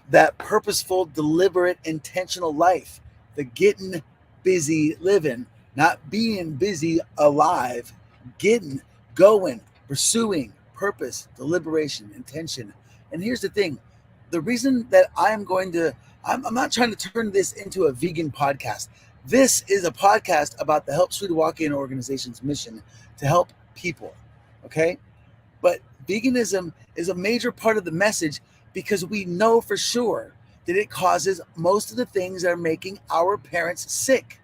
that purposeful, deliberate, intentional life, the getting busy living, not being busy alive, getting, going, pursuing, purpose, deliberation, intention. And here's the thing, the reason that I'm not trying to turn this into a vegan podcast. This is a podcast about the Help Swede Walk Again organization's mission to help people, okay? But veganism is a major part of the message, because we know for sure that it causes most of the things that are making our parents sick.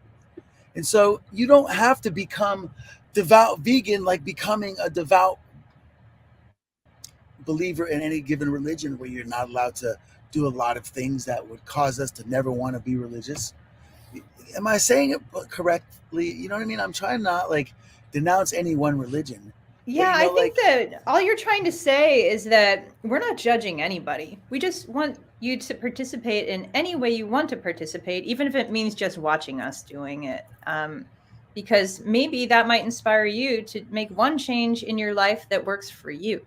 And so you don't have to become devout vegan like becoming a devout believer in any given religion, where you're not allowed to do a lot of things that would cause us to never want to be religious. Am I saying it correctly? You know what I mean? I'm trying not like denounce any one religion, Yeah, I think that all you're trying to say is that we're not judging anybody. We just want you to participate in any way you want to participate, even if it means just watching us doing it. Because maybe that might inspire you to make one change in your life that works for you.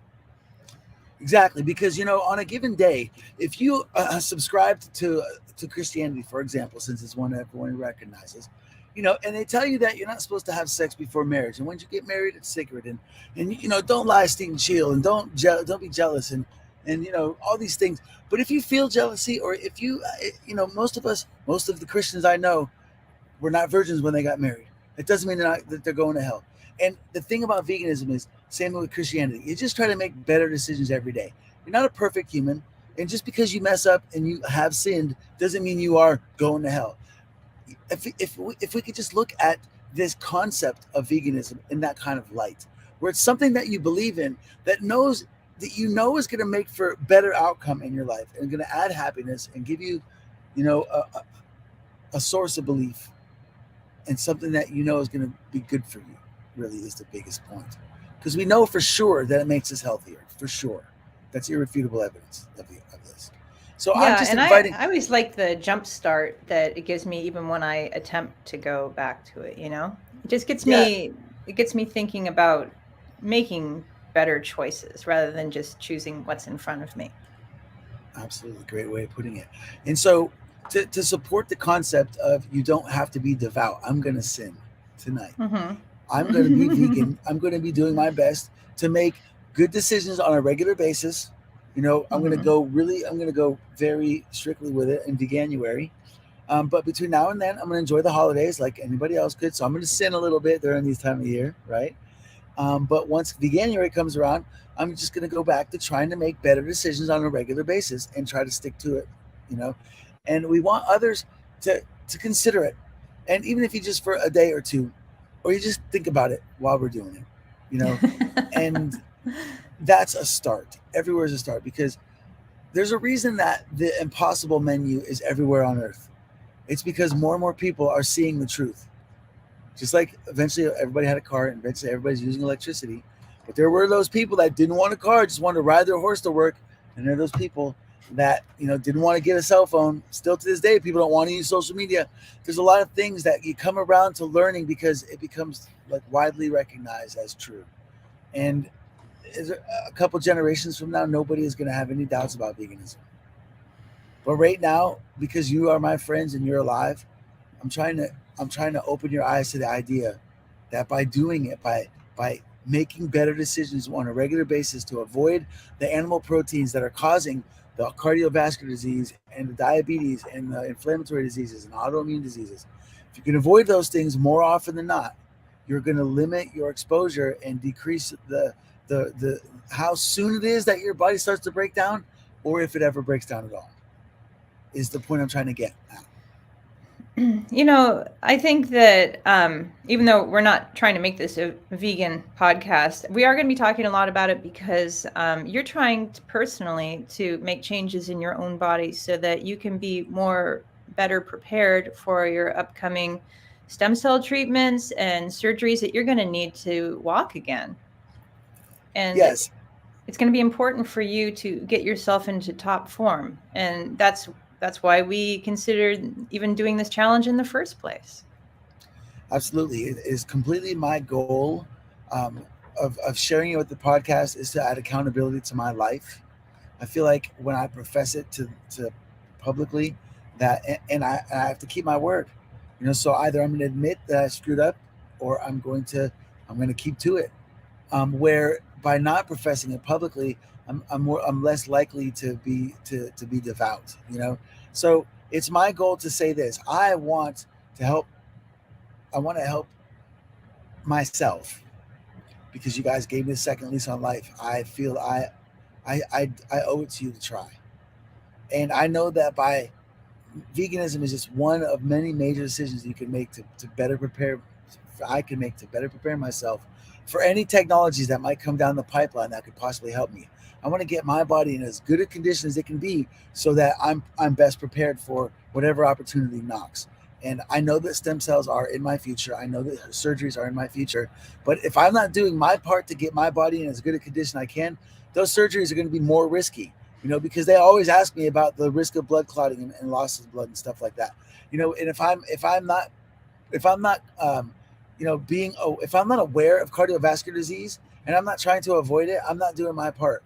Exactly, because on a given day, if you subscribe to Christianity, for example, since it's one that everyone recognizes, and they tell you that you're not supposed to have sex before marriage, and once you get married, it's sacred, and don't lie, steal, and chill, and don't be jealous, and all these things. But if you feel jealousy, or if you most of the Christians I know were not virgins when they got married. It doesn't mean that they're going to hell. And the thing about veganism is, same with Christianity, you just try to make better decisions every day. You're not a perfect human, and just because you mess up and you have sinned doesn't mean you are going to hell. If we could just look at this concept of veganism in that kind of light, where it's something that you believe in, that is going to make for better outcome in your life and going to add happiness and give you, a source of belief, and something that is going to be good for you, really is the biggest point. Because we know for sure that it makes us healthier, for sure. That's irrefutable evidence of this. So yeah, I'm just and inviting. I always like the jump start that it gives me, even when I attempt to go back to it. It just gets me. It gets me thinking about making better choices rather than just choosing what's in front of me. Absolutely, great way of putting it. And so, to support the concept of you don't have to be devout, I'm going to sin tonight. Mm-hmm. I'm going to be vegan. I'm going to be doing my best to make good decisions on a regular basis. I'm going to go very strictly with it in January. But between now and then, I'm going to enjoy the holidays like anybody else could. So I'm going to sin a little bit during these time of year, right? But once January comes around, I'm just going to go back to trying to make better decisions on a regular basis and try to stick to it, And we want others to consider it. And even if you just for a day or two, or you just think about it while we're doing it, and that's a start. Everywhere is a start, because there's a reason that the impossible menu is everywhere on earth. It's because more and more people are seeing the truth. Just like eventually everybody had a car, and eventually everybody's using electricity. But there were those people that didn't want a car, just wanted to ride their horse to work. And there are those people that didn't want to get a cell phone. Still to this day, people don't want to use social media. There's a lot of things that you come around to learning because it becomes like widely recognized as true. And a couple generations from now, nobody is going to have any doubts about veganism. But right now, because you are my friends and you're alive, I'm trying to open your eyes to the idea that by doing it, by making better decisions on a regular basis to avoid the animal proteins that are causing the cardiovascular disease and the diabetes and the inflammatory diseases and autoimmune diseases. If you can avoid those things more often than not, you're going to limit your exposure and decrease the how soon it is that your body starts to break down, or if it ever breaks down at all, is the point I'm trying to get at. I think that even though we're not trying to make this a vegan podcast, we are going to be talking a lot about it because you're trying to personally to make changes in your own body so that you can be better prepared for your upcoming stem cell treatments and surgeries that you're going to need to walk again. And yes, it's going to be important for you to get yourself into top form. And that's why we considered even doing this challenge in the first place. Absolutely. It is completely my goal of sharing it with the podcast is to add accountability to my life. I feel like when I profess it to publicly, that and I have to keep my word. So either I'm going to admit that I screwed up, or I'm going to keep to it. Where by not professing it publicly, I'm less likely to be devout. So it's my goal to say this: I want to help myself, because you guys gave me a second lease on life. I feel I owe it to you to try, and I know that by veganism is just one of many major decisions you can make to better prepare. I can make to better prepare myself for any technologies that might come down the pipeline that could possibly help me. I want to get my body in as good a condition as it can be so that I'm best prepared for whatever opportunity knocks. And I know that stem cells are in my future. I know that surgeries are in my future. But if I'm not doing my part to get my body in as good a condition I can, those surgeries are going to be more risky, because they always ask me about the risk of blood clotting and loss of blood and stuff like that. And if I'm not if I'm not aware of cardiovascular disease and I'm not trying to avoid it, I'm not doing my part.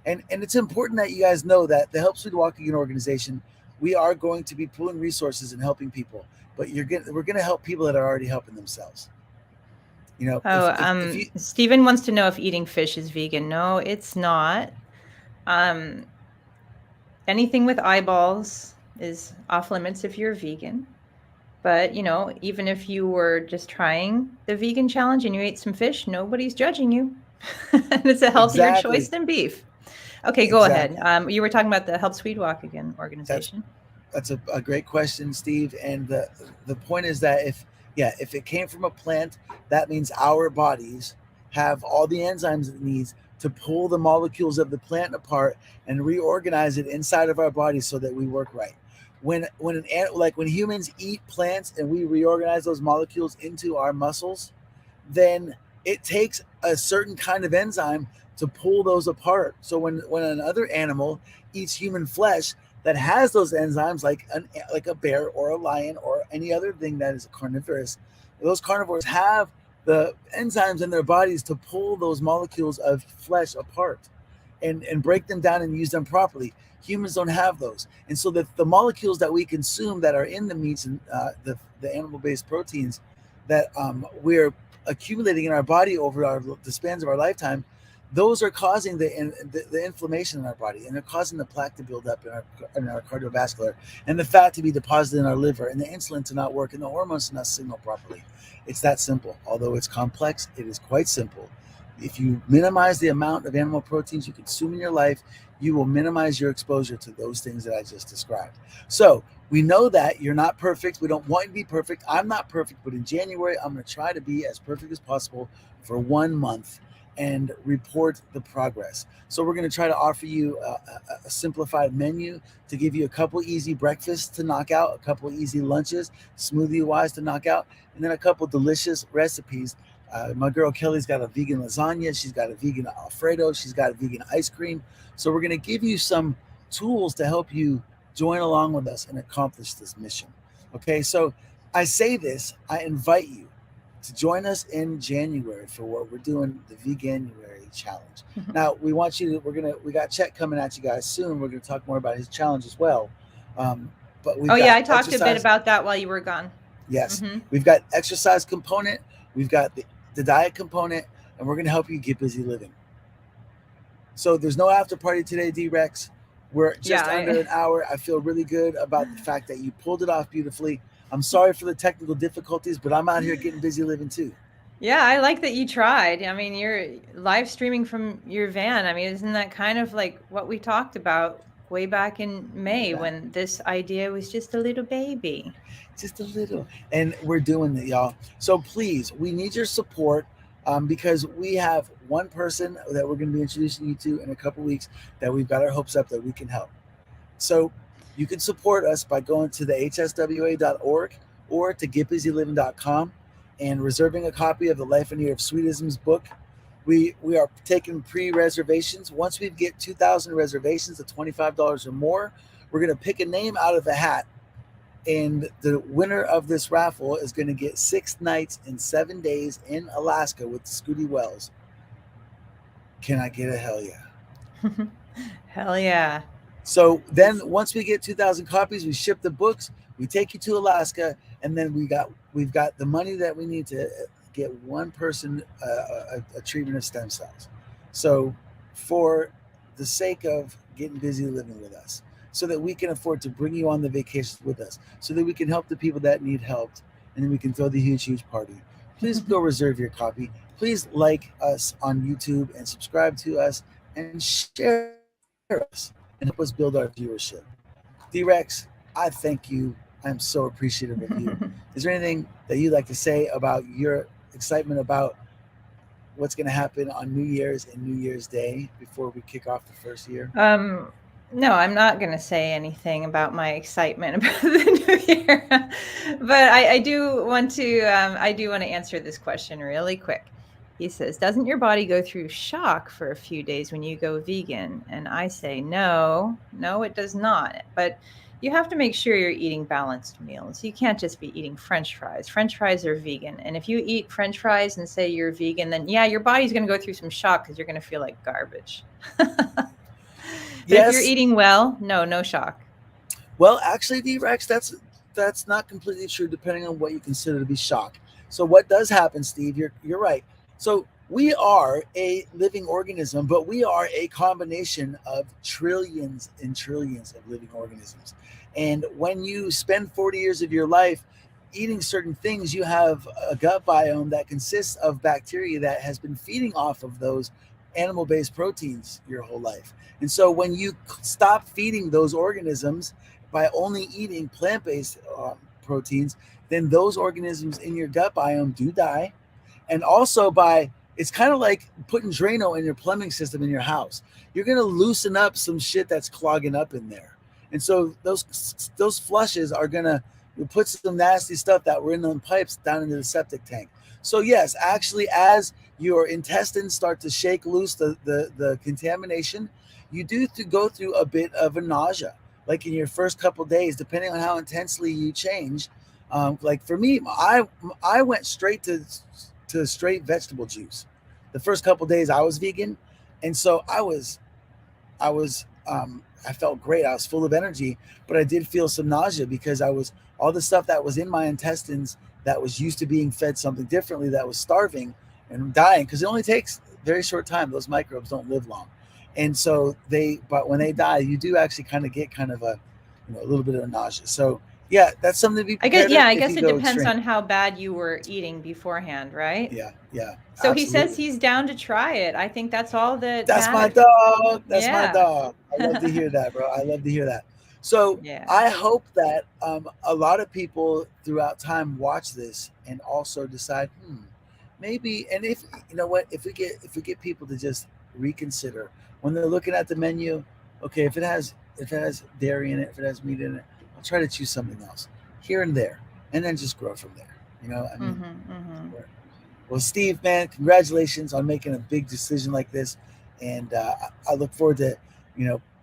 And it's important that you guys know that the Help Swede Walk Again organization, we are going to be pooling resources and helping people, but we're going to help people that are already helping themselves. If you, Stephen wants to know if eating fish is vegan. No, it's not. Anything with eyeballs is off limits if you're vegan. But, even if you were just trying the vegan challenge and you ate some fish, nobody's judging you. It's a healthier choice than beef. Okay, go ahead. You were talking about the Help Swede Walk Again organization. That's a great question, Steve. And the point is that if it came from a plant, that means our bodies have all the enzymes it needs to pull the molecules of the plant apart and reorganize it inside of our bodies so that we work right. When humans eat plants and we reorganize those molecules into our muscles, then it takes a certain kind of enzyme to pull those apart. So when another animal eats human flesh that has those enzymes, like a bear or a lion or any other thing that is carnivorous, those carnivores have the enzymes in their bodies to pull those molecules of flesh apart and break them down and use them properly. Humans don't have those. And so the molecules that we consume that are in the meats and the animal-based proteins that we're accumulating in our body over the spans of our lifetime, those are causing the inflammation in our body, and they're causing the plaque to build up in our cardiovascular, and the fat to be deposited in our liver, and the insulin to not work, and the hormones to not signal properly. It's that simple. Although it's complex, it is quite simple. If you minimize the amount of animal proteins you consume in your life, you will minimize your exposure to those things that I just described. So we know that you're not perfect. We don't want you to be perfect. I'm not perfect, but in January, I'm going to try to be as perfect as possible for 1 month and report the progress. So we're going to try to offer you a simplified menu to give you a couple easy breakfasts to knock out, a couple easy lunches, smoothie-wise to knock out, and then a couple delicious recipes. My girl Kelly's got a vegan lasagna. She's got a vegan Alfredo. She's got a vegan ice cream. So we're going to give you some tools to help you join along with us and accomplish this mission. Okay, so I say this, I invite you to join us in January for what we're doing, the Veganuary challenge. Now we want you to, we got Chet coming at you guys soon. We're going to talk more about his challenge as well. But I talked a bit about that while you were gone. Yes, we've got exercise component, we've got the diet component, and we're going to help you get busy living. So there's no after party today, D-Rex. We're just under an hour. I feel really good about the fact that you pulled it off beautifully. I'm sorry for the technical difficulties, but I'm out here getting busy living too. Yeah, I like that you tried. I mean, you're live streaming from your van. I mean, isn't that kind of like what we talked about way back in May when this idea was just a little baby? Just a little. And we're doing it, y'all. So please, we need your support because we have one person that we're going to be introducing you to in a couple weeks that we've got our hopes up that we can help. So you can support us by going to the hswa.org or to gitbizzylivin.com and reserving a copy of the Life and Year of Swedism's book. We are taking pre-reservations. Once we get 2,000 reservations at $25 or more, we're going to pick a name out of the hat. And the winner of this raffle is going to get 6 nights and 7 days in Alaska with the Scooty Wells. Can I get a hell yeah? Hell yeah. So then once we get 2,000 copies, we ship the books, we take you to Alaska, and then we've got the money that we need to get one person a treatment of stem cells. So for the sake of getting busy living with us, so that we can afford to bring you on the vacations with us, so that we can help the people that need help, and then we can throw the huge party. Please go reserve your copy. Please like us on YouTube and subscribe to us and share us and help us build our viewership. D-Rex, I thank you. I'm so appreciative of you. Is there anything that you'd like to say about your excitement about what's going to happen on New Year's and New Year's Day before we kick off the first year? No, I'm not going to say anything about my excitement about the new year, but I do want to. I do want to answer this question really quick. He says, "Doesn't your body go through shock for a few days when you go vegan?" And I say, "No, no, it does not. But you have to make sure you're eating balanced meals. You can't just be eating French fries. French fries are vegan, and if you eat French fries and say you're vegan, then yeah, your body's going to go through some shock because you're going to feel like garbage." But if you're Yes. eating well, no shock. Well, actually, D-Rex, that's not completely true, depending on what you consider to be shock. So what does happen, Steve? You're right. So we are a living organism, but we are a combination of trillions and trillions of living organisms. And when you spend 40 years of your life eating certain things, you have a gut biome that consists of bacteria that has been feeding off of those animal-based proteins your whole life. And so when you stop feeding those organisms by only eating plant-based proteins, then those organisms in your gut biome do die. And also it's kind of like putting Drano in your plumbing system in your house. You're going to loosen up some shit that's clogging up in there. And so those flushes are going to put some nasty stuff that were in the pipes down into the septic tank. So yes, actually, as your intestines start to shake loose the contamination, you do to go through a bit of a nausea, like in your first couple days, depending on how intensely you change. Like for me, I went straight to straight vegetable juice. The first couple days I was vegan, and so I felt great. I was full of energy, but I did feel some nausea because all the stuff that was in my intestines that was used to being fed something differently, that was starving and dying, because it only takes a very short time. Those microbes don't live long. And so but when they die, you do actually kind of get kind of a little bit of nausea. So yeah, that's something to be prepared I if guess you it go depends extreme. on how bad you were eating beforehand, right? Yeah, So he says absolutely. he's down to try it. I think that's all that That's my matters. dog. That's my Yeah. dog. I love to hear that, bro. I love to hear that. So Yeah. I hope that a lot of people throughout time watch this and also decide, maybe. And if you know what, if we get people to just reconsider when they're looking at the menu, okay, if it has dairy in it, if it has meat in it, I'll try to choose something else here and there, and then just grow from there. I mean. Well, Steve, man, congratulations on making a big decision like this, and I look forward to,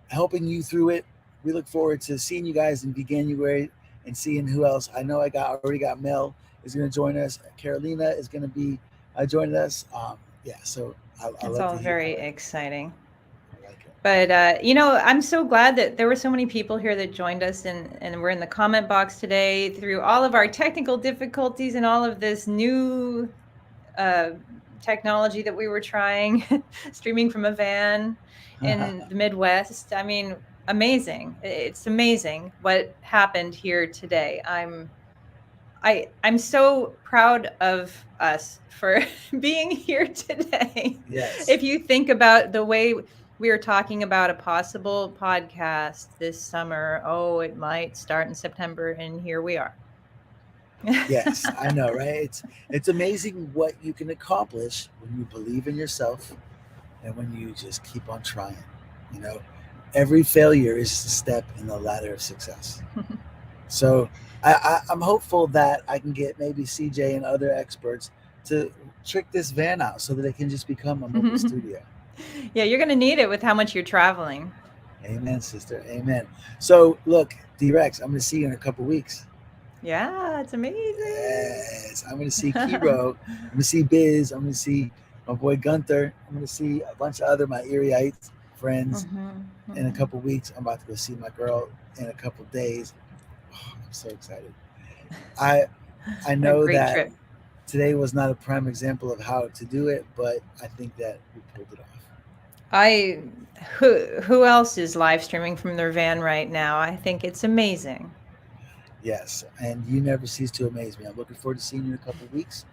helping you through it. We look forward to seeing you guys in January and seeing who else. I know already got Mel is going to join us. Carolina is going to be joining us. Yeah, so I It's love all to very hear. exciting. I like it. But I'm so glad that there were so many people here that joined us, and we're in the comment box today through all of our technical difficulties and all of this new technology that we were trying, streaming from a van in the Midwest. I mean, amazing. It's amazing what happened here today. I'm so proud of us for being here today. Yes. If you think about the way we were talking about a possible podcast this summer, it might start in September, and here we are. Yes, I know, right? It's amazing what you can accomplish when you believe in yourself and when you just keep on trying. Every failure is a step in the ladder of success. So I'm hopeful that I can get maybe CJ and other experts to trick this van out so that it can just become a mobile studio. Yeah, you're going to need it with how much you're traveling. Amen, sister. Amen. So look, D-Rex, I'm going to see you in a couple weeks. Yeah, it's amazing. Yes, I'm going to see Kiro. I'm going to see Biz. I'm going to see my boy Gunther. I'm going to see a bunch of other my Erieite friends in a couple weeks. I'm about to go see my girl in a couple days. Oh, I'm so excited. I know that trip. Today was not a prime example of how to do it, but I think that we pulled it off. Who else is live streaming from their van right now? I think it's amazing. Yes, and you never cease to amaze me. I'm looking forward to seeing you in a couple of weeks.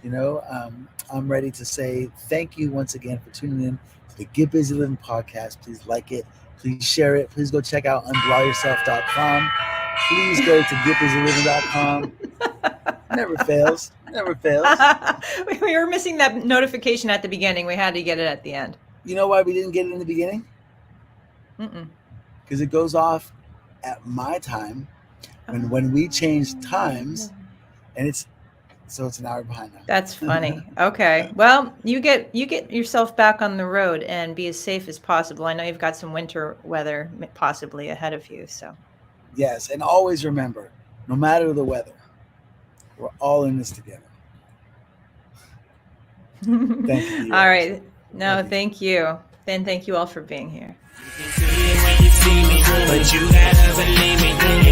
I'm ready to say thank you once again for tuning in to the Get Busy Living podcast. Please like it. Please share it. Please go check out unblowyourself.com. Please go to gitbizzylivin.com. Never fails. Never fails. We were missing that notification at the beginning. We had to get it at the end. You know why we didn't get it in the beginning? because it goes off at my time when we change times, and it's an hour behind now. That's funny. Okay. Well, you get yourself back on the road and be as safe as possible. I know you've got some winter weather possibly ahead of you. So Yes, and always remember, no matter the weather, we're all in this together. Thank you. all right. No, thank you. Then thank you all for being here. But you gotta believe me.